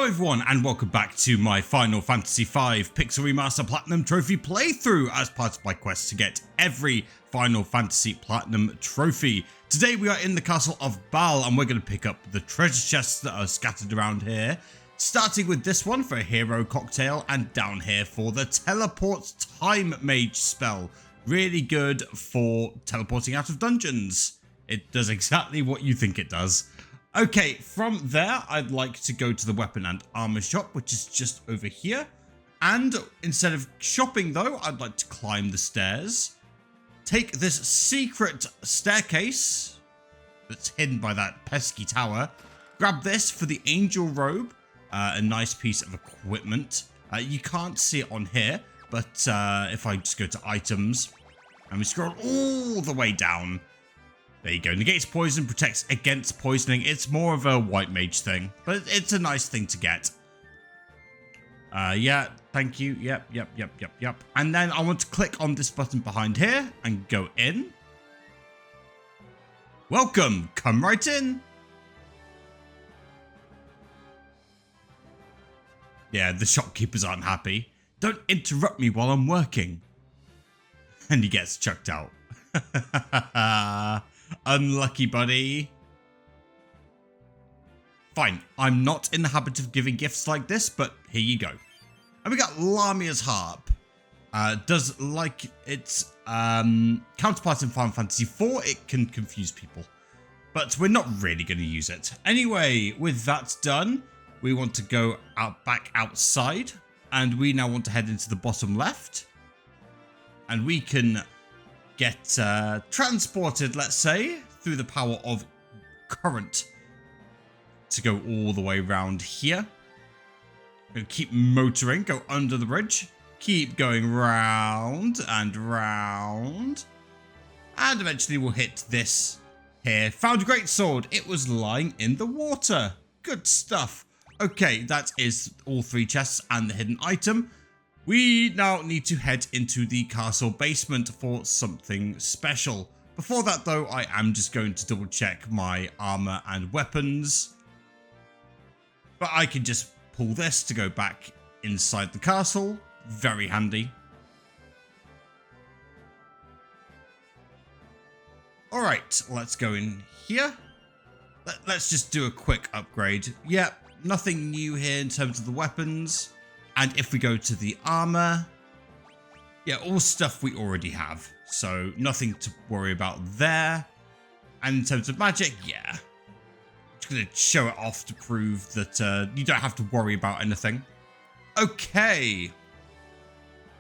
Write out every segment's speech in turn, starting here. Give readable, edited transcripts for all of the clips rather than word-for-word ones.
Hello everyone and welcome back to my Final Fantasy V Pixel Remaster Platinum Trophy playthrough as part of my quest to get every Final Fantasy Platinum Trophy. Today we are in the Castle of Bal and we're going to pick up the treasure chests that are scattered around here. Starting with this one for a hero cocktail and down here for the Teleport Time Mage spell. Really good for teleporting out of dungeons. It does exactly what you think it does. Okay, from there, I'd like to go to the weapon and armor shop, which is just over here. And instead of shopping, though, I'd like to climb the stairs. Take this secret staircase that's hidden by that pesky tower. Grab this for the angel robe, a nice piece of equipment. You can't see it on here, but if I just go to items and we scroll all the way down, there you go. Negates poison, protects against poisoning. It's more of a white mage thing, but it's a nice thing to get. Yeah, thank you. Yep. And then I want to click on this button behind here and go in. Welcome. Come right in. Yeah, the shopkeepers aren't happy. Don't interrupt me while I'm working. And he gets chucked out. Unlucky, buddy. Fine, I'm not in the habit of giving gifts like this, but here you go. And we got Lamia's Harp. Does like its counterpart in Final Fantasy IV, it can confuse people. But we're not really going to use it. Anyway, with that done, we want to go back outside. And we now want to head into the bottom left. And we can get transported, let's say, through the power of current to go all the way around here. We'll keep motoring, go under the bridge, keep going round and round, and eventually we'll hit this here. Found a great sword. It was lying in the water. Good stuff. Okay, that is all three chests and the hidden item. We now need to head into the castle basement for something special. Before that though, I am just going to double check my armor and weapons. But I can just pull this to go back inside the castle. Very handy. Alright, let's go in here. Let's just do a quick upgrade. Yep, nothing new here in terms of the weapons. And if we go to the armor, yeah, all stuff we already have. So nothing to worry about there. And in terms of magic, yeah. Just going to show it off to prove that you don't have to worry about anything. Okay.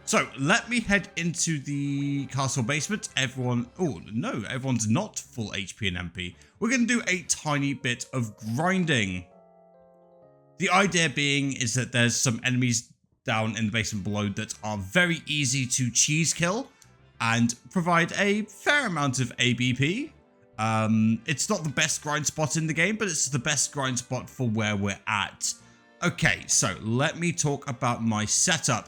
So let me head into the castle basement. Everyone, oh no, everyone's not full HP and MP. We're going to do a tiny bit of grinding. The idea being is that there's some enemies down in the basement below that are very easy to cheese kill and provide a fair amount of ABP. It's not the best grind spot in the game, but it's the best grind spot for where we're at. Okay, so let me talk about my setup.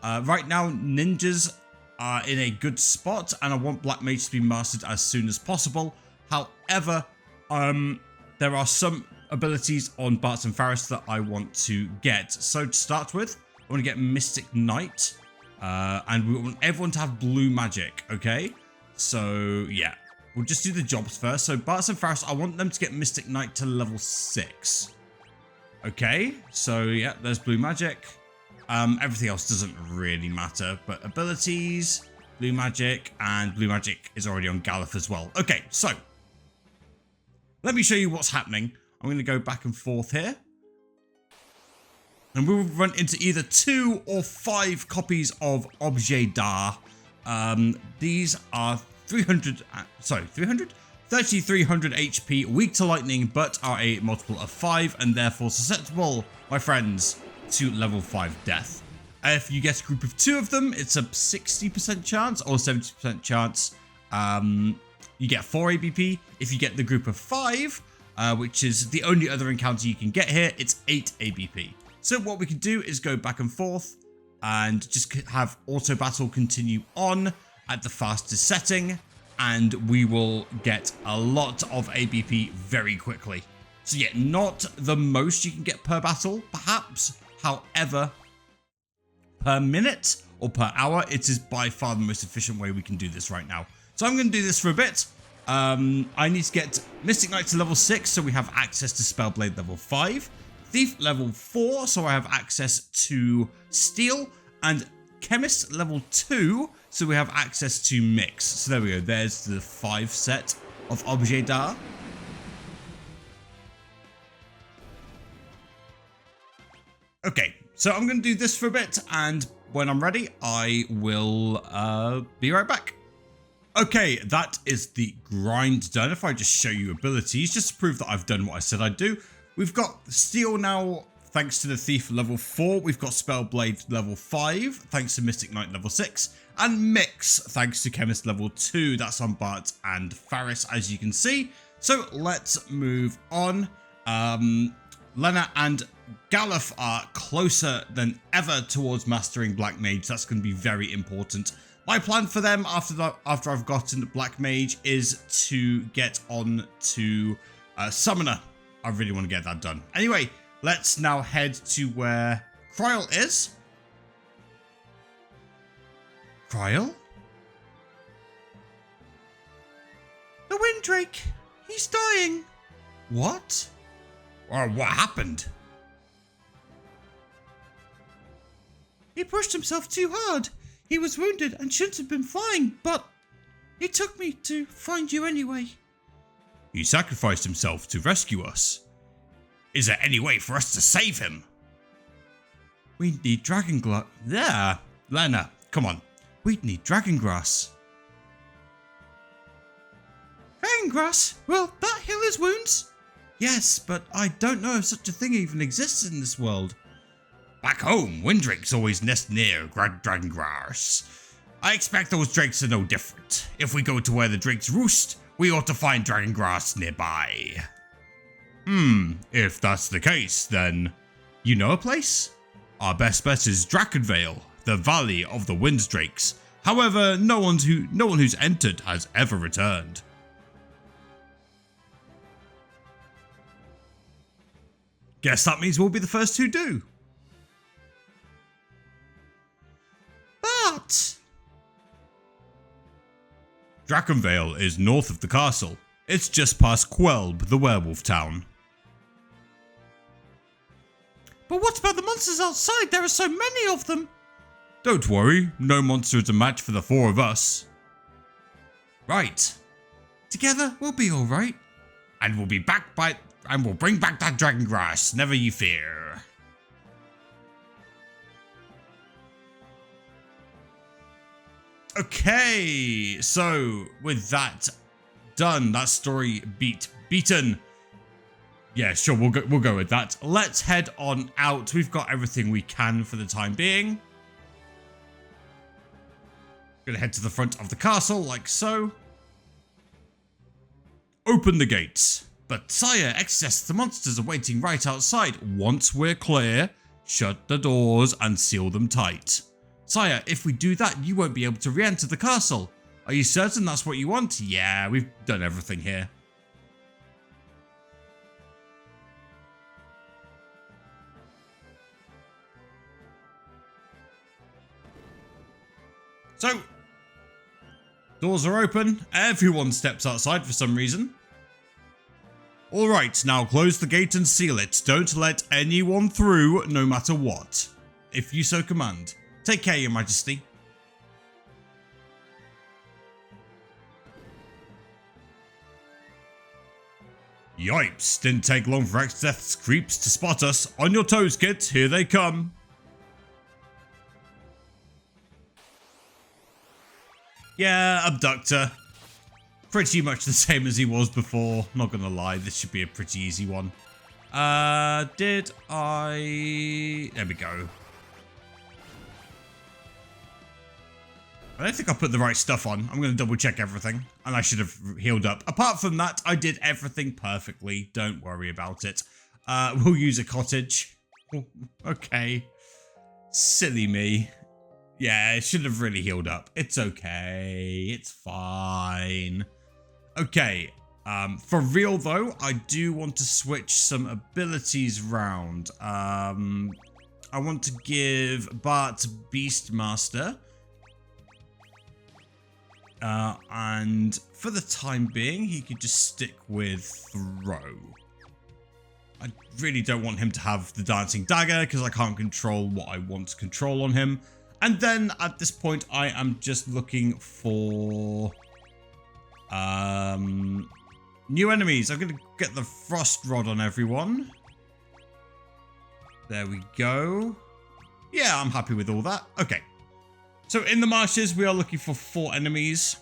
Right now, ninjas are in a good spot, and I want Black Mage to be mastered as soon as possible. However, there are some abilities on Bartz and Faris that I want to get. So to start with, I want to get Mystic Knight, and we want everyone to have blue magic, okay? So yeah, we'll just do the jobs first. So Bartz and Faris, I want them to get Mystic Knight to level 6. Okay, so yeah, there's blue magic. Everything else doesn't really matter, but abilities, blue magic, and blue magic is already on Galuf as well. Okay, so let me show you what's happening. I'm going to go back and forth here. And we'll run into either 2 or 5 copies of Objet d'Art. These are 3300 HP, weak to lightning, but are a multiple of 5 and therefore susceptible, my friends, to level 5 death. If you get a group of 2 of them, it's a 60% chance or 70% chance. You get 4 ABP. If you get the group of 5, which is the only other encounter you can get here, it's 8 ABP. So what we can do is go back and forth and just have auto battle continue on at the fastest setting, and we will get a lot of ABP very quickly. So yeah, not the most you can get per battle, perhaps. However, per minute or per hour, it is by far the most efficient way we can do this right now. So I'm going to do this for a bit. I need to get Mystic Knight to level 6, so we have access to Spellblade level 5. Thief level 4, so I have access to Steel. And Chemist level 2, so we have access to Mix. So there we go, there's the 5 set of Objet d'Art. Okay, so I'm going to do this for a bit, and when I'm ready, I will be right back. Okay, that is the grind done. If I just show you abilities, just to prove that I've done what I said I'd do. We've got Steel now, thanks to the Thief level 4. We've got Spellblade level 5, thanks to Mystic Knight level 6. And Mix, thanks to Chemist level 2. That's on Bartz and Faris, as you can see. So let's move on. Lena and Galuf are closer than ever towards mastering Black Mage. That's going to be very important. My plan for them after I've gotten Black Mage is to get on to Summoner. I really want to get that done. Anyway, let's now head to where Kryl is. Kryl? The Windrake. He's dying. What? Or what happened? He pushed himself too hard. He was wounded and shouldn't have been flying, but he took me to find you anyway. He sacrificed himself to rescue us. Is there any way for us to save him? We need Dragongrass. There, Lena, come on. We need Dragongrass. Dragongrass? Will that heal his wounds? Yes, but I don't know if such a thing even exists in this world. Back home, Windrakes always nest near Dragongrass. I expect those drakes are no different. If we go to where the drakes roost, we ought to find Dragongrass nearby. If that's the case, then you know a place? Our best bet is Drakenvale, the Valley of the Winddrakes. However, no one who's entered has ever returned. Guess that means we'll be the first who do. But Drakenvale is north of the castle. It's just past Quelb, the werewolf town. But what about the monsters outside? There are so many of them. Don't worry, no monster is a match for the 4 of us. Right. Together, we'll be alright. And we'll be back and we'll bring back that Dragongrass, never you fear. Okay, so with that done, that story beaten. Yeah, sure, we'll go with that. Let's head on out. We've got everything we can for the time being. Gonna head to the front of the castle, like so. Open the gates. But sire, excess, the monsters are waiting right outside. Once we're clear, shut the doors and seal them tight. Sire, if we do that, you won't be able to re-enter the castle. Are you certain that's what you want? Yeah, we've done everything here. So, doors are open. Everyone steps outside for some reason. Alright, now close the gate and seal it. Don't let anyone through, no matter what. If you so command. Take care, Your Majesty. Yipes, didn't take long for Exdeath's creeps to spot us. On your toes, kids, here they come. Yeah, Abductor. Pretty much the same as he was before. Not gonna lie, this should be a pretty easy one. Did I... There we go. I don't think I put the right stuff on. I'm going to double check everything. And I should have healed up. Apart from that, I did everything perfectly. Don't worry about it. We'll use a cottage. Oh, okay. Silly me. Yeah, it should have really healed up. It's okay. It's fine. Okay. For real though, I do want to switch some abilities round. I want to give Bartz Beastmaster. And for the time being, he could just stick with Throw. I really don't want him to have the Dancing Dagger because I can't control what I want to control on him. And then at this point, I am just looking for new enemies. I'm going to get the Frost Rod on everyone. There we go. Yeah, I'm happy with all that. Okay. So in the marshes, we are looking for 4 enemies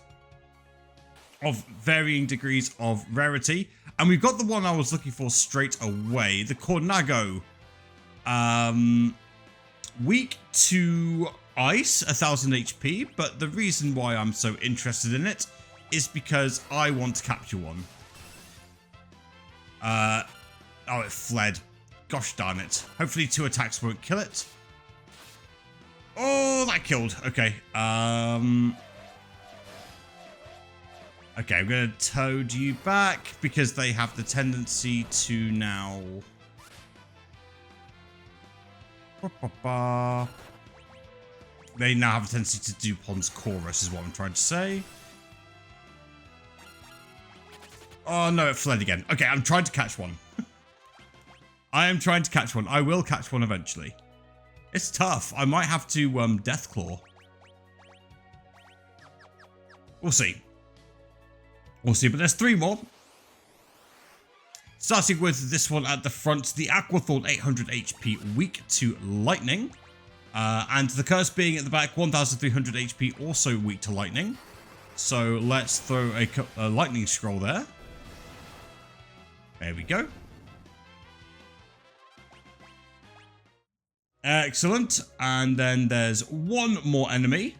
of varying degrees of rarity. And we've got the one I was looking for straight away, the Cornago. Weak to ice, 1000 HP, but the reason why I'm so interested in it is because I want to capture one. Oh, it fled. Gosh darn it. Hopefully 2 attacks won't kill it. Oh, that killed. Okay. Okay, I'm going to toad you back because they have the tendency to now... They now have a tendency to do Pond's Chorus is what I'm trying to say. Oh no, it fled again. Okay, I'm trying to catch one. I am trying to catch one. I will catch one eventually. It's tough. I might have to Deathclaw. We'll see. We'll see, but there's 3 more. Starting with this one at the front, the Aquathorn, 800 HP, weak to lightning. And the Curse being at the back, 1300 HP, also weak to lightning. So let's throw a lightning scroll there. There we go. Excellent. And then there's 1 more enemy.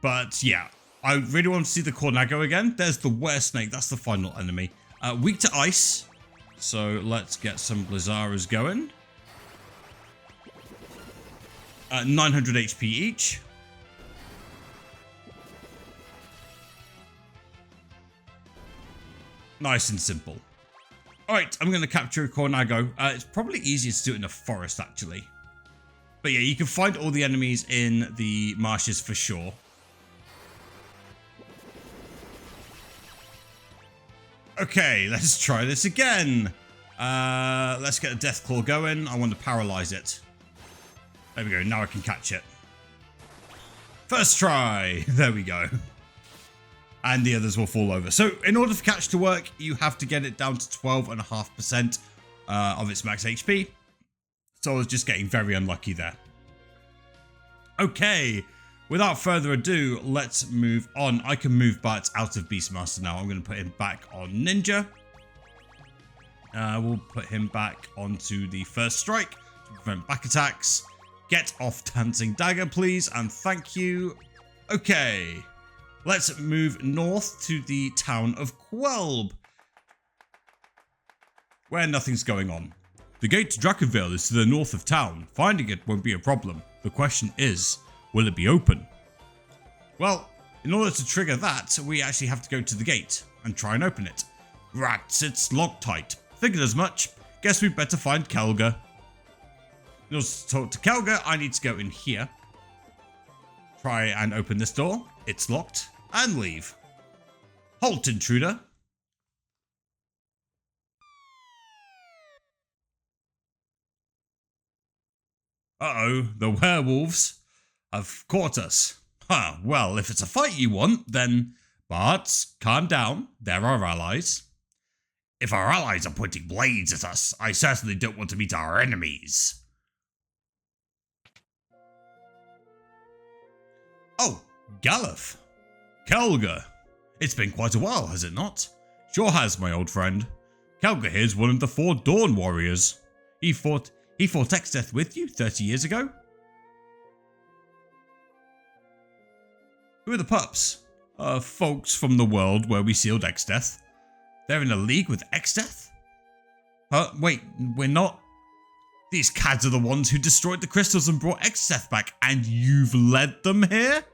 But yeah, I really want to see the Cornago again. There's the Were Snake. That's the final enemy. Weak to ice. So let's get some Blizzaras going. 900 HP each. Nice and simple. Alright, I'm going to capture a Cornago. It's probably easier to do it in a forest, actually. But yeah, you can find all the enemies in the marshes for sure. Okay, let's try this again. Let's get a Deathclaw going. I want to paralyze it. There we go. Now I can catch it. First try. There we go. And the others will fall over. So in order for catch to work, you have to get it down to 12.5% of its max HP. So I was just getting very unlucky there. Okay. Without further ado, let's move on. I can move Bartz out of Beastmaster now. I'm going to put him back on Ninja. We'll put him back onto the First Strike to prevent back attacks. Get off Dancing Dagger, please, and thank you. Okay, let's move north to the town of Quelb, where nothing's going on. The gate to Drakenvale is to the north of town. Finding it won't be a problem. The question is, will it be open? Well, in order to trigger that, we actually have to go to the gate and try and open it. Rats, it's locked tight. Figured as much. Guess we'd better find Kelger. In order to talk to Kelger, I need to go in here. Try and open this door. It's locked. And leave. Halt, intruder. Uh-oh, the werewolves have caught us. Huh, well, if it's a fight you want, then... Bartz, calm down. They're our allies. If our allies are pointing blades at us, I certainly don't want to meet our enemies. Oh, Galuf. Kelger. It's been quite a while, has it not? Sure has, my old friend. Kelger here's one of the 4 Dawn Warriors. He fought Exdeath with you 30 years ago? Who are the pups? Folks from the world where we sealed Exdeath. They're in a league with Exdeath? Wait, we're not? These cads are the ones who destroyed the crystals and brought Exdeath back, and you've led them here?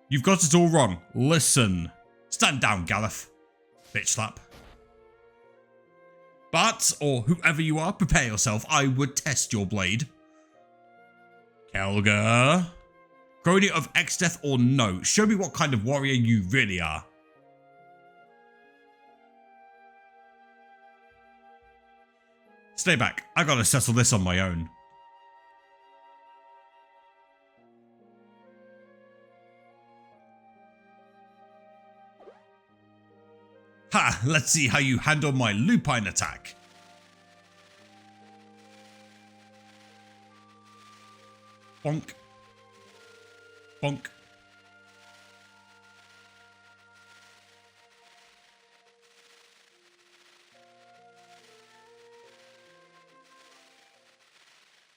You've got it all wrong. Listen, Stand down, Galef. Bitch slap. Bartz, or whoever you are, prepare yourself. I would test your blade. Kelger. Crony of Exdeath or no? Show me what kind of warrior you really are. Stay back. I gotta settle this on my own. Ha! Let's see how you handle my lupine attack. Bonk. Bonk.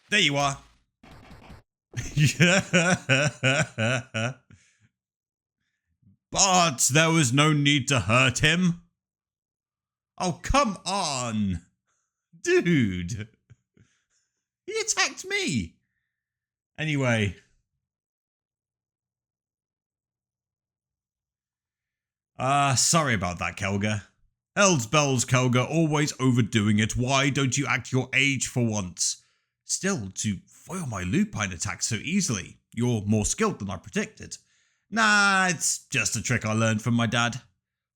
There you are. But there was no need to hurt him. Oh, come on. Dude. He attacked me. Anyway. Sorry about that, Kelger. Hell's bells, Kelger, always overdoing it. Why don't you act your age for once? Still, to foil my lupine attack so easily, you're more skilled than I predicted. Nah, it's just a trick I learned from my dad.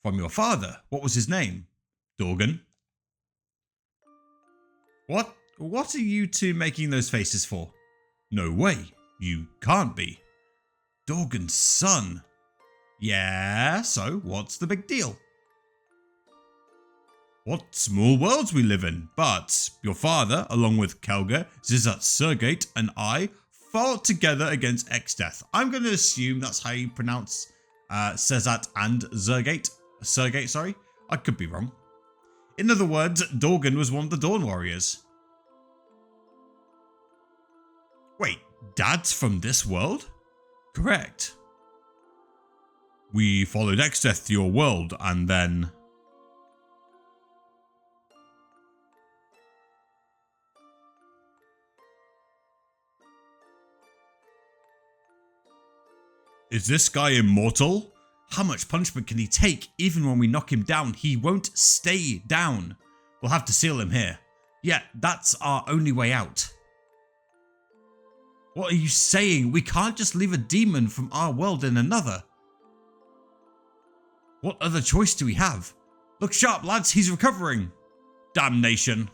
From your father. What was his name? Dorgan. What are you two making those faces for? No way. You can't be. Dorgan's son. Yeah, so what's the big deal? What small worlds we live in. But your father, along with Kelger, Zizat Sergate, and I, fought together against Exdeath. I'm going to assume that's how you pronounce Sezat and Zergate. Sergate, sorry. I could be wrong. In other words, Dorgan was one of the Dawn Warriors. Wait, Dad's from this world? Correct. We followed Exdeath to your world, and then... Is this guy immortal? How much punishment can he take? Even when we knock him down, he won't stay down. We'll have to seal him here. Yeah, that's our only way out. What are you saying? We can't just leave a demon from our world in another. What other choice do we have? Look sharp, lads, he's recovering. Damnation.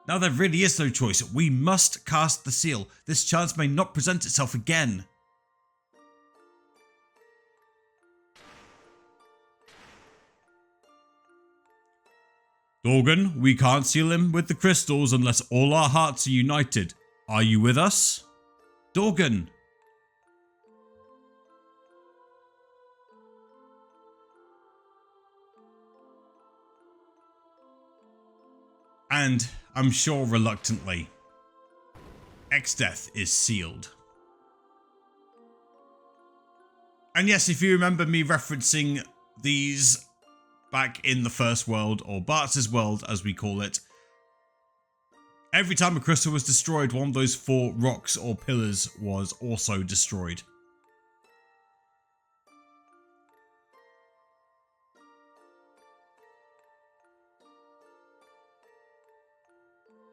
Now there really is no choice. We must cast the seal. This chance may not present itself again. Dorgan, we can't seal him with the crystals unless all our hearts are united. Are you with us? Dorgan. And I'm sure reluctantly, Exdeath is sealed. And yes, if you remember me referencing these back in the first world, or Bartz's world as we call it, every time a crystal was destroyed, one of those 4 rocks or pillars was also destroyed.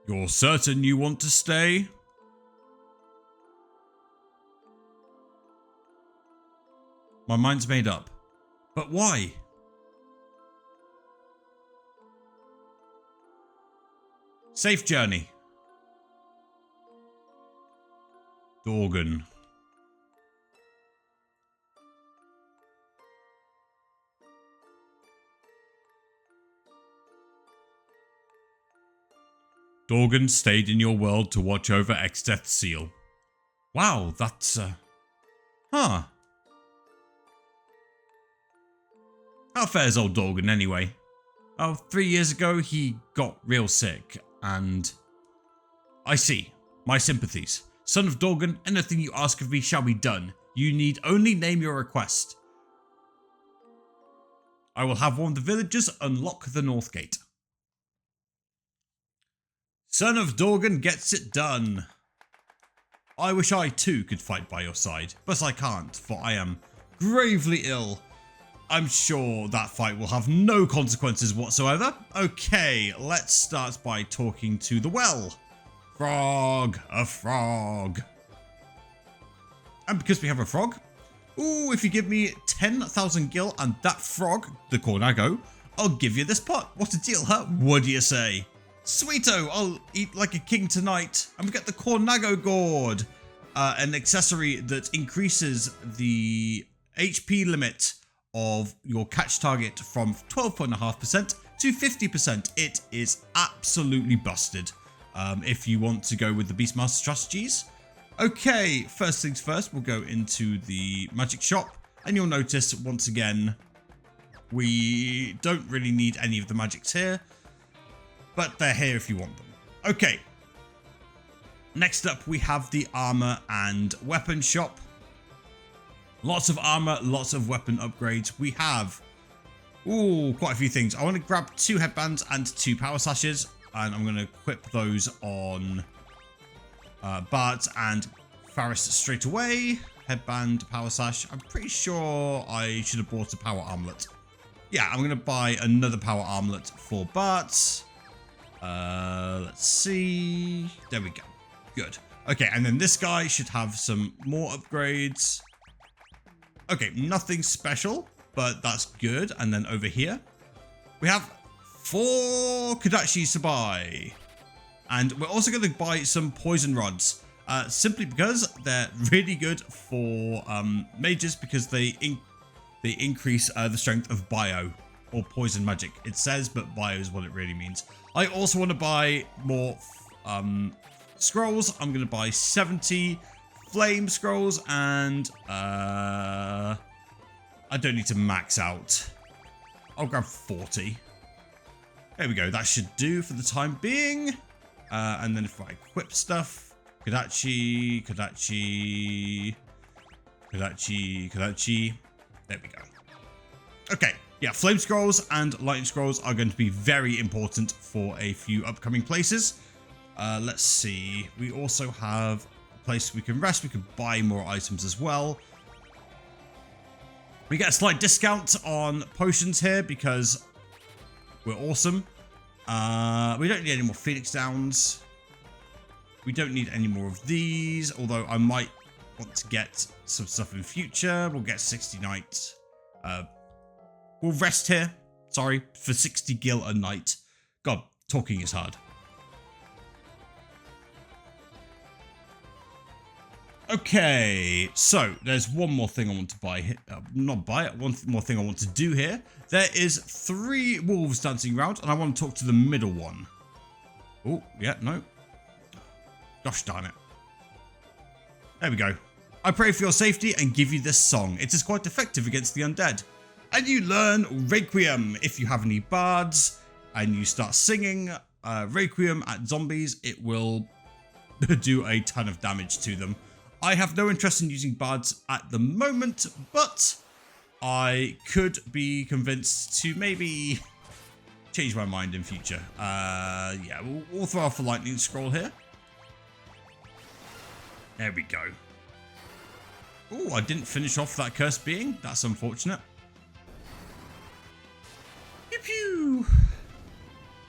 You're certain you want to stay? My mind's made up. But why? Safe journey. Dorgan. Dorgan stayed in your world to watch over Exdeath's seal. Wow, that's, huh. How fares old Dorgan anyway? Oh, 3 years ago he got real sick, and... I see. My sympathies. Son of Dorgan, anything you ask of me shall be done. You need only name your request. I will have one of the villagers unlock the north gate. Son of Dorgan gets it done. I wish I too could fight by your side, but I can't, for I am gravely ill. I'm sure that fight will have no consequences whatsoever. Okay, let's start by talking to the well. Frog, a frog. And because we have a frog, ooh, if you give me 10,000 gil and that frog, the Cornago, I'll give you this pot. What a deal, huh? What do you say? Sweeto, I'll eat like a king tonight. And we get the Cornago gourd, an accessory that increases the HP limit of your catch target from 12.5% to 50%. It is absolutely busted if you want to go with the Beastmaster strategies. Okay, first things first, we'll go into the magic shop, and you'll notice once again we don't really need any of the magics here, but they're here if you want them. Okay, next up we have the armor and weapon shop. Lots of armor, lots of weapon upgrades. We have, ooh, quite a few things. I want to grab 2 headbands and 2 power sashes, and I'm going to equip those on Bartz and Faris straight away. Headband, power sash. I'm pretty sure I should have bought a power armlet. Yeah, I'm going to buy another power armlet for Bartz. Let's see. There we go. Good. Okay, and then this guy should have some more upgrades. Okay, nothing special, but that's good. And then over here, we have 4 Kodachis to buy. And we're also going to buy some poison rods, simply because they're really good for mages, because they increase the strength of bio or poison magic. It says, but bio is what it really means. I also want to buy more scrolls. I'm going to buy 70 flame scrolls, and I don't need to max out. I'll grab 40. There we go. That should do for the time being. And then if I equip stuff, Kodachi. There we go. Okay. Yeah, flame scrolls and lightning scrolls are going to be very important for a few upcoming places. Let's see. We also have a place we can rest. We can buy more items as well. We get a slight discount on potions here because we're awesome. We don't need any more Phoenix Downs. We don't need any more of these, although I might want to get some stuff in future. We'll get 60 nights. We'll rest here, sorry, for 60 gil a night. God, talking is hard. Okay, so there's one more thing I want to buy here. Not buy it, one more thing I want to do here. There is 3 wolves dancing around, and I want to talk to the middle one. Oh, yeah, no. Gosh darn it. There we go. I pray for your safety and give you this song. It is quite effective against the undead. And you learn Requiem. If you have any bards and you start singing Requiem at zombies, it will do a ton of damage to them. I have no interest in using bards at the moment, but I could be convinced to maybe change my mind in future. Yeah, we'll throw off a lightning scroll here. There we go. Oh, I didn't finish off that cursed being. That's unfortunate. Pew pew.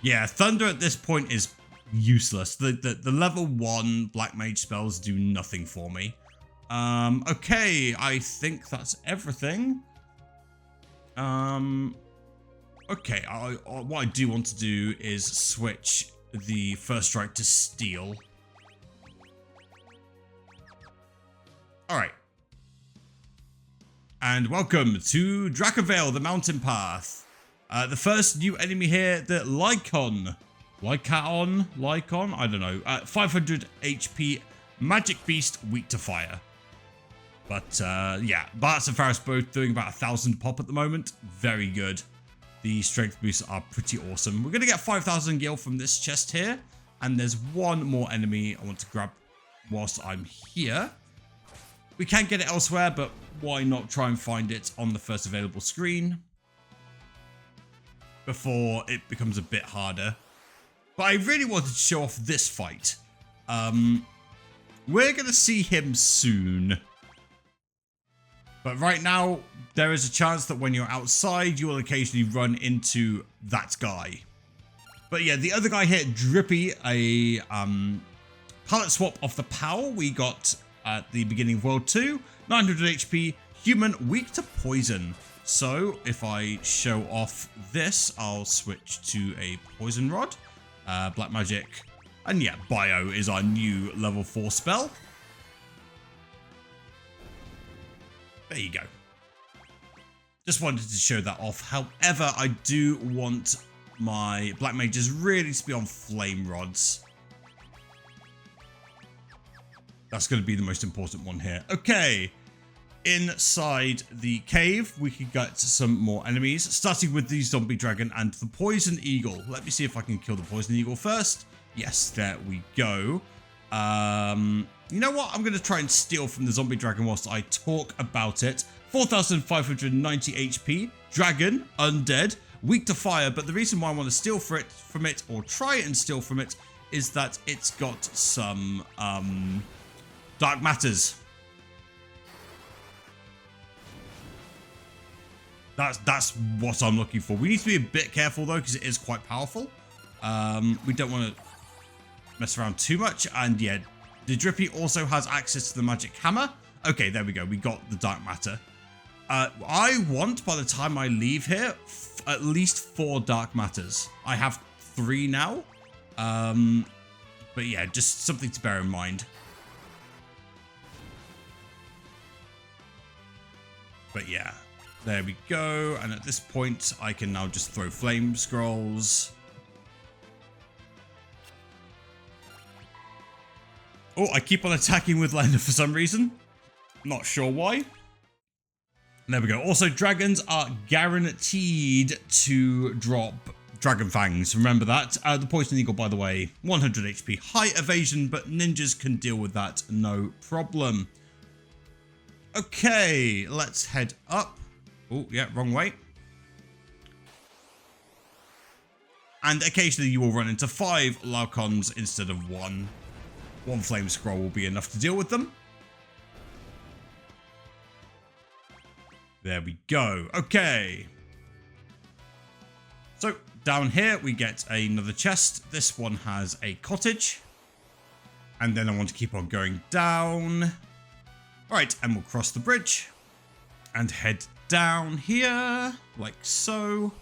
Yeah, thunder at this point is useless. The level 1 black mage spells do nothing for me. Okay, I think that's everything. Okay, what I do want to do is switch the first strike to steel. Alright. And welcome to Drakenvale, the mountain path. The first new enemy here, the Lycon. Lycon? I don't know. 500 HP magic beast, weak to fire. But yeah, Bartz and Faris both doing about 1,000 pop at the moment. Very good. The strength boosts are pretty awesome. We're going to get 5,000 gil from this chest here. And there's one more enemy I want to grab whilst I'm here. We can get it elsewhere, but why not try and find it on the first available screen before it becomes a bit harder. But I really wanted to show off this fight. We're going to see him soon. But right now, there is a chance that when you're outside, you will occasionally run into that guy. But yeah, the other guy here, Drippy, a palette swap of the Pal we got at the beginning of World 2. 900 HP, human, weak to poison. So if I show off this, I'll switch to a poison rod, black magic, and yeah, bio is our new level 4 spell. There you go. Just wanted to show that off. However, I do want my black mages really to be on flame rods. That's going to be the most important one here. Okay. Inside the cave, we can get some more enemies, starting with the zombie dragon and the poison eagle. Let me see if I can kill the poison eagle first. Yes, there we go. You know what? I'm going to try and steal from the zombie dragon whilst I talk about it. 4,590 HP, dragon, undead, weak to fire. But the reason why I want to steal from it, or try and steal from it, is that it's got some dark matters. That's what I'm looking for. We need to be a bit careful though, because it is quite powerful. We don't want to mess around too much. And yeah, the Drippy also has access to the magic hammer. Okay, there we go. We got the dark matter. I want, by the time I leave here, at least 4 dark matters. I have 3 now. But yeah, just something to bear in mind. But yeah, there we go. And at this point, I can now just throw flame scrolls. Oh, I keep on attacking with Lender for some reason. Not sure why. There we go. Also, dragons are guaranteed to drop dragon fangs. Remember that. The poison eagle, by the way, 100 HP, high evasion, but ninjas can deal with that, no problem. Okay, let's head up. Oh, yeah, wrong way. And occasionally you will run into 5 Laukons instead of 1. 1 flame scroll will be enough to deal with them. There we go. Okay. So down here we get another chest. This one has a cottage. And then I want to keep on going down. All right, and we'll cross the bridge and head down here like so.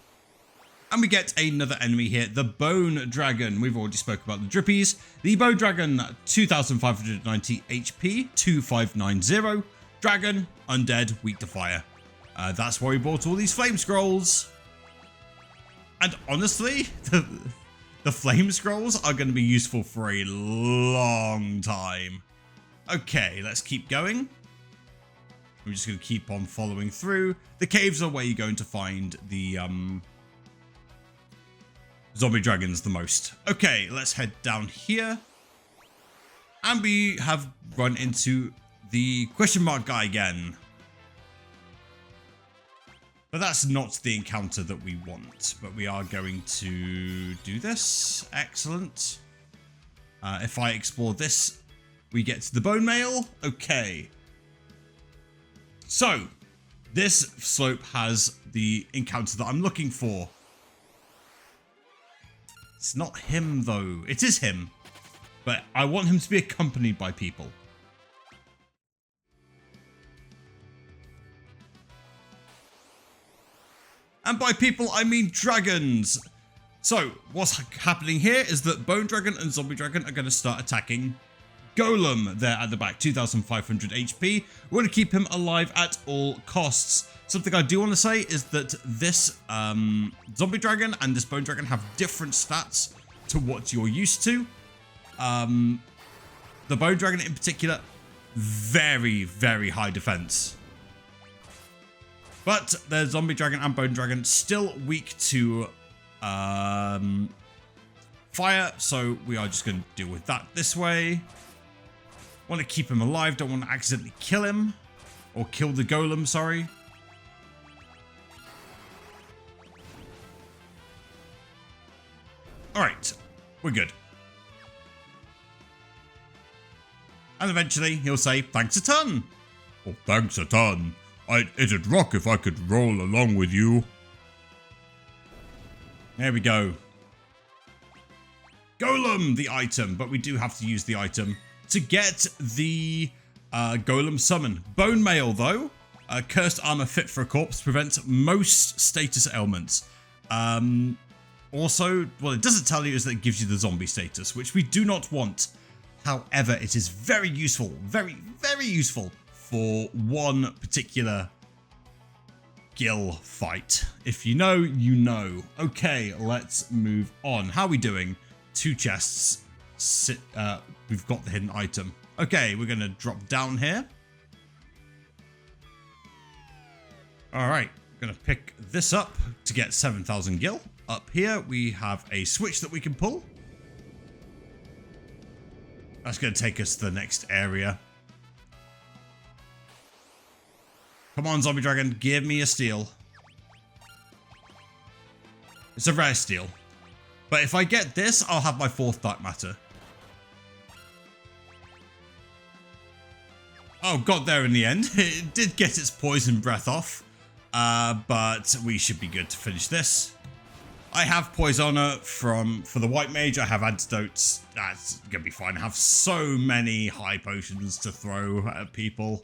And we get another enemy here, the Bone Dragon. We've already spoke about the Drippies. The Bone Dragon, 2,590 HP, 2,590. Dragon, undead, weak to fire. That's why we bought all these flame scrolls. And honestly, the flame scrolls are going to be useful for a long time. Okay, let's keep going. We're just going to keep on following through. The caves are where you're going to find the zombie dragons the most. Okay, let's head down here. And we have run into the question mark guy again. But that's not the encounter that we want. But we are going to do this. Excellent. If I explore this, we get to the bone mail. Okay. So, this slope has the encounter that I'm looking for. It's not him, though. It is him. But I want him to be accompanied by people. And by people, I mean dragons. So, what's happening here is that Bone Dragon and Zombie Dragon are going to start attacking Golem there at the back, 2,500 HP. We're going to keep him alive at all costs. Something I do want to say is that this Zombie Dragon and this Bone Dragon have different stats to what you're used to. The Bone Dragon in particular, very, very high defense. But the Zombie Dragon and Bone Dragon still weak to fire, so we are just going to deal with that this way. Want to keep him alive, don't want to accidentally kill him. Or kill the Golem, sorry. Alright, we're good. And eventually he'll say, thanks a ton. Oh, thanks a ton. It'd rock if I could roll along with you. There we go. Golem, the item. But we do have to use the item to get the Golem summon. Bone mail, though. Cursed armor fit for a corpse prevents most status ailments. Also, what it doesn't tell you is that it gives you the zombie status, which we do not want. However, it is very useful, very, very useful for one particular Gil fight. If you know, you know. Okay, let's move on. How are we doing? 2 chests. We've got the hidden item. Okay, we're going to drop down here. Alright, we're going to pick this up to get 7,000 Gil. Up here, we have a switch that we can pull. That's going to take us to the next area. Come on, zombie dragon, give me a steal. It's a rare steal. But if I get this, I'll have my 4th dark matter. Oh, got there in the end. It did get its poison breath off. But we should be good to finish this. I have Poisoner for the White Mage. I have Antidotes. That's going to be fine. I have so many high potions to throw at people.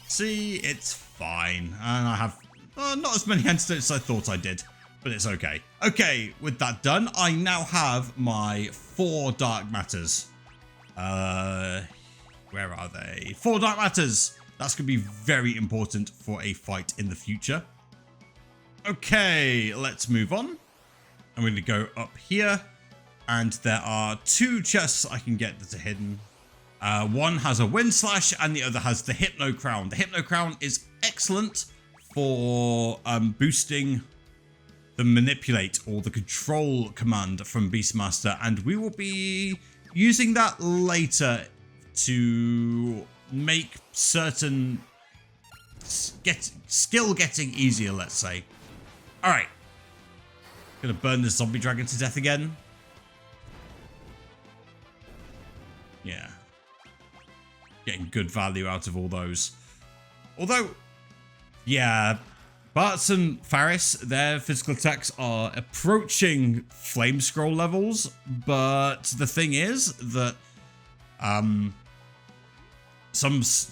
See, it's fine. And I have not as many Antidotes as I thought I did. But it's okay. Okay, with that done, I now have my 4 Dark Matters. Where are they? 4 Dark Matters. That's going to be very important for a fight in the future. Okay, let's move on. I'm going to go up here, and there are 2 chests I can get that are hidden. One has a Wind Slash, and the other has the Hypno Crown. The Hypno Crown is excellent for boosting the Manipulate or the Control command from Beastmaster, and we will be using that later to make certain skill getting easier, let's say. All right. Gonna burn this zombie dragon to death again. Yeah. Getting good value out of all those. Although, yeah, Bartz and Faris, their physical attacks are approaching Flame Scroll levels, but the thing is that some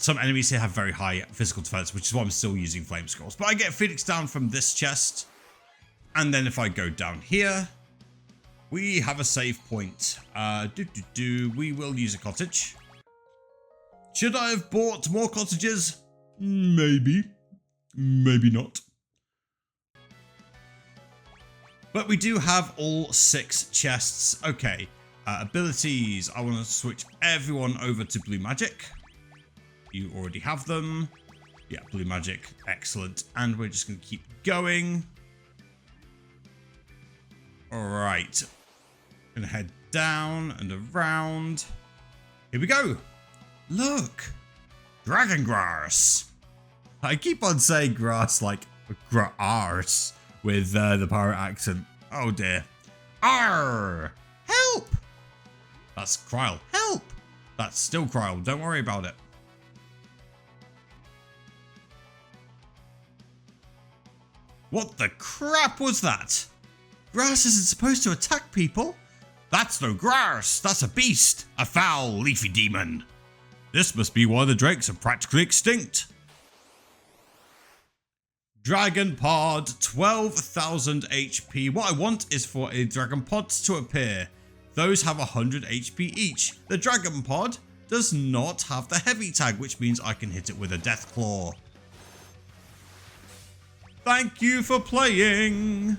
enemies here have very high physical defense, which is why I'm still using Flame Scrolls. But I get Phoenix down from this chest. And then if I go down here, we have a save point. We will use a cottage. Should I have bought more cottages? Maybe. Maybe not. But we do have all 6 chests. Okay. Abilities. I want to switch everyone over to Blue Magic. You already have them. Yeah, Blue Magic. Excellent. And we're just going to keep going. Alright, gonna head down and around. Here we go. Look, dragon grass. I keep on saying grass like grass with the pirate accent. Oh dear. Arr! Help! That's Kryl. Help! That's still Kryl. Don't worry about it. What the crap was that? Grass isn't supposed to attack people. That's no grass. That's a beast. A foul, leafy demon. This must be why the drakes are practically extinct. Dragon Pod, 12,000 HP. What I want is for a Dragon Pod to appear. Those have 100 HP each. The Dragon Pod does not have the heavy tag, which means I can hit it with a Death Claw. Thank you for playing.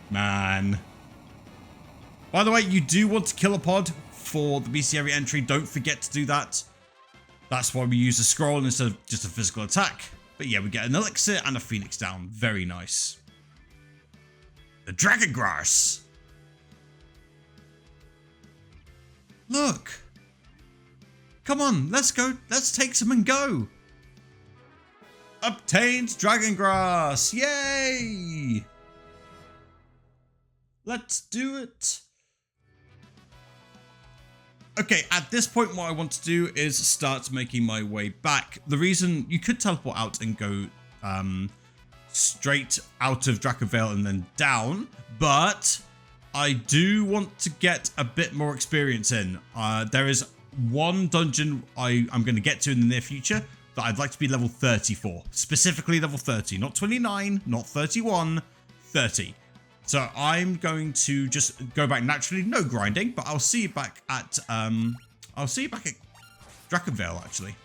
Man. By the way, you do want to kill a pod for the bestiary entry. Don't forget to do that. That's why we use a scroll instead of just a physical attack. But yeah, we get an elixir and a phoenix down. Very nice. The dragon grass. Look. Come on, let's go. Let's take some and go. Obtained dragon grass. Yay. Let's do it. Okay, at this point, what I want to do is start making my way back. The reason you could teleport out and go straight out of Drakenvale and then down, but I do want to get a bit more experience in. There is one dungeon I'm going to get to in the near future that I'd like to be level 30 for. Specifically level 30, not 29, not 31, 30. So I'm going to just go back naturally, no grinding, but I'll see you back at Drakenvale actually.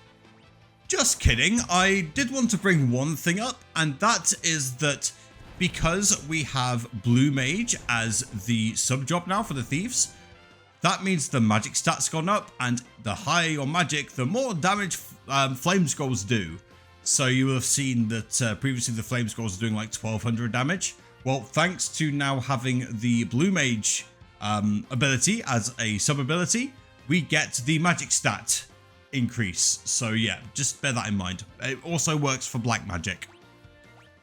Just kidding. I did want to bring one thing up, and that is that because we have Blue Mage as the sub job now for the thieves, that means the magic stats gone up, and the higher your magic, the more damage flame scrolls do. So you will have seen that previously the flame scrolls are doing like 1200 damage. Well, thanks to now having the Blue Mage ability as a sub ability, we get the magic stat increase. So yeah, just bear that in mind. It also works for black magic.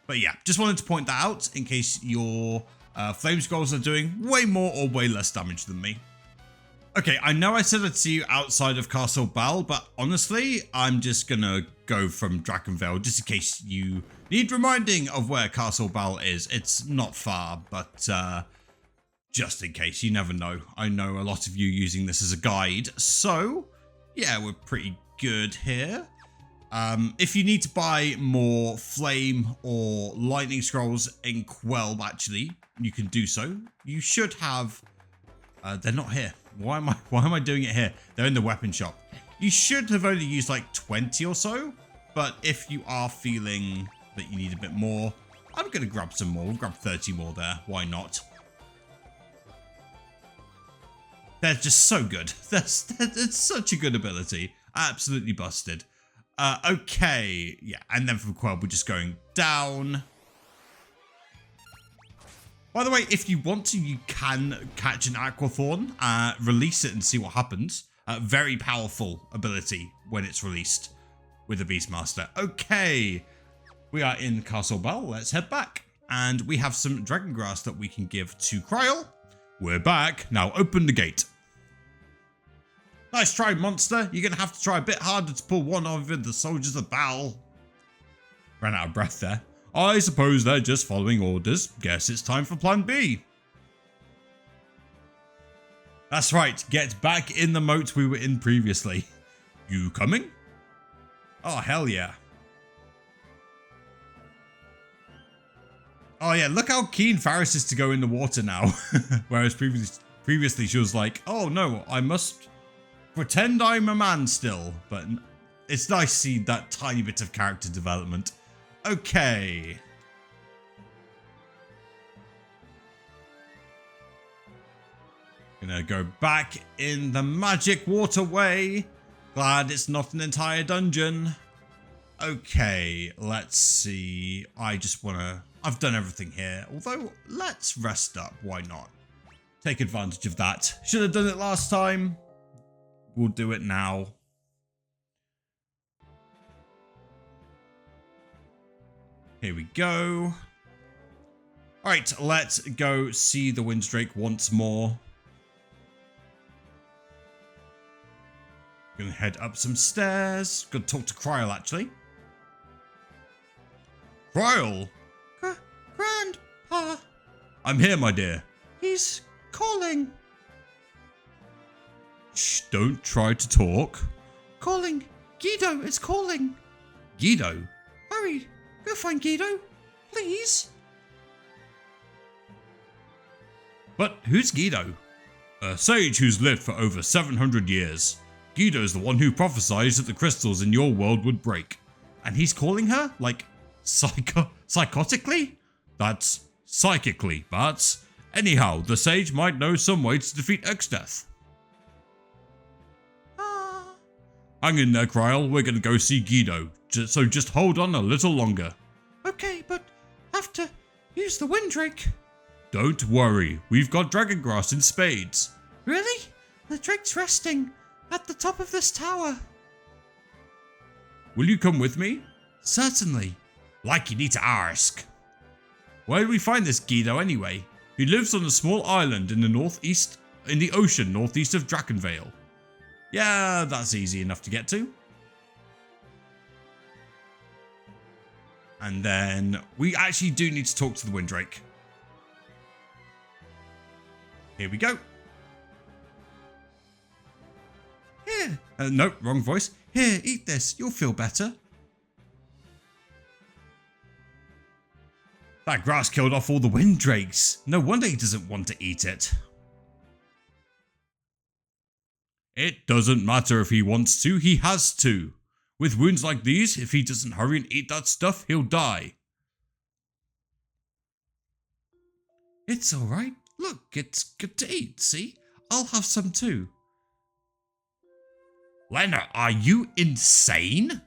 But yeah, just wanted to point that out in case your flame scrolls are doing way more or way less damage than me. Okay, I know I said I'd see you outside of Castle Bal, but honestly, I'm just gonna go from Drakenvale just in case you need reminding of where Castle Bal is. It's not far, but just in case, you never know. I know a lot of you using this as a guide, so yeah, we're pretty good here. If you need to buy more flame or lightning scrolls in Quelb, actually, you can do so. You should have. They're not here. Why am I doing it here? They're in the weapon shop. You should have only used like 20 or so, but if you are feeling that you need a bit more, I'm gonna grab some more. We'll grab 30 more there. Why not? They're just so good. It's such a good ability. Absolutely busted. Okay, yeah, and then from Quelb, we're just going down. By the way, if you want to, you can catch an aquathorn, release it and see what happens. Very powerful ability when it's released with a Beastmaster. Okay, we are in Castle Bal. Let's head back. And we have some dragon grass that we can give to Kryl. We're back. Now open the gate. Nice try, monster. You're going to have to try a bit harder to pull one over the soldiers of Bal. Ran out of breath there. I suppose they're just following orders. Guess it's time for plan B. That's right. Get back in the moat we were in previously. You coming? Oh, hell yeah. Oh yeah, look how keen Faris is to go in the water now. Whereas previously she was like, oh no, I must pretend I'm a man still. But it's nice to see that tiny bit of character development. Okay. Gonna go back in the magic waterway. Glad it's not an entire dungeon. Okay, let's see. I've done everything here. Although, let's rest up. Why not? Take advantage of that. Should have done it last time. We'll do it now. Here we go. Alright, let's go see the Windrake once more. Gonna head up some stairs. Gonna talk to Kryl, actually. Kryl! Grandpa! I'm here, my dear. He's calling. Shh, don't try to talk. Calling. Guido is calling. Guido? Hurry. Go find Guido, please. But who's Guido? A sage who's lived for over 700 years. Guido's the one who prophesied that the crystals in your world would break. And he's calling her? Like, psychotically? That's psychically, Bartz. Anyhow, the sage might know some way to defeat Exdeath. Hang in there, Kryl. We're gonna go see Guido. So just hold on a little longer. Okay, but have to use the Windrake. Don't worry. We've got dragon grass in spades. Really? The drake's resting at the top of this tower. Will you come with me? Certainly. Like you need to ask. Where do we find this Guido anyway? He lives on a small island in the ocean northeast of Drakenvale. Yeah, that's easy enough to get to. And then we actually do need to talk to the Windrake. Here we go. Here. Nope, wrong voice. Here, eat this. You'll feel better. That grass killed off all the Windrakes. No wonder he doesn't want to eat it. It doesn't matter if he wants to, he has to. With wounds like these, if he doesn't hurry and eat that stuff, he'll die. It's alright. Look, it's good to eat, see? I'll have some too. Lena, are you insane?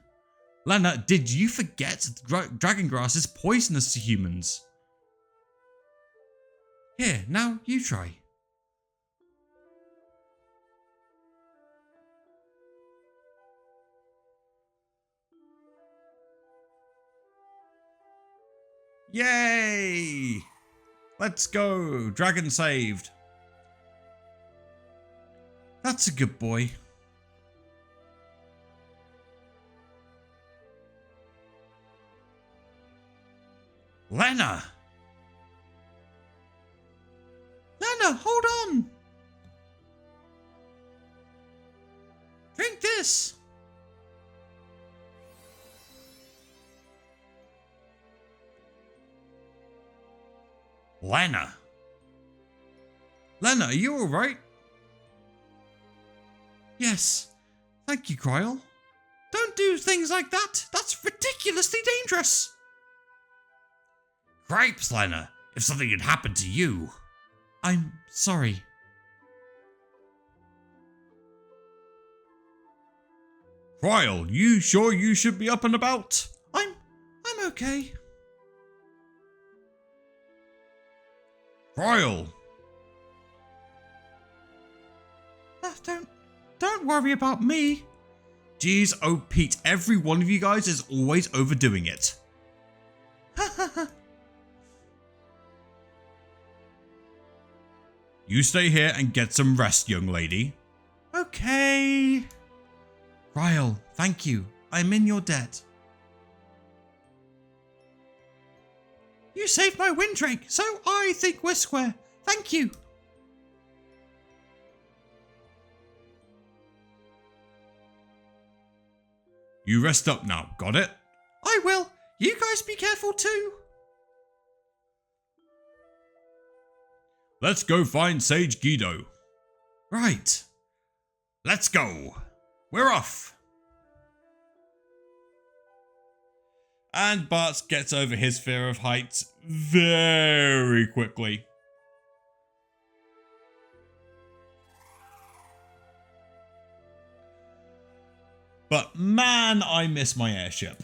Lena, did you forget dragon grass is poisonous to humans? Here, now you try. Yay! Let's go! Dragon saved. That's a good boy. Lena! Lena, hold on! Drink this! Lena! Lena, are you alright? Yes. Thank you, Quelb. Don't do things like that. That's ridiculously dangerous. Grapes, Lena. If something had happened to you. I'm sorry. Quelb, you sure you should be up and about? I'm okay. Quelb. Don't worry about me. Jeez, oh Pete, every one of you guys is always overdoing it. You stay here and get some rest, young lady. Okay. Quelb, thank you. I'm in your debt. You saved my Windrake, so I think we're square. Thank you. You rest up now, got it? I will. You guys be careful too. Let's go find Sage Guido. Right. Let's go. We're off. And Bartz gets over his fear of heights very quickly. But man, I miss my airship.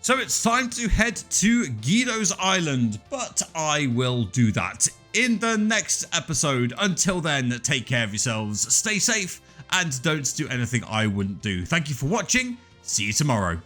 So it's time to head to Guido's Island, but I will do that in the next episode. Until then, take care of yourselves, stay safe, and don't do anything I wouldn't do. Thank you for watching. See you tomorrow.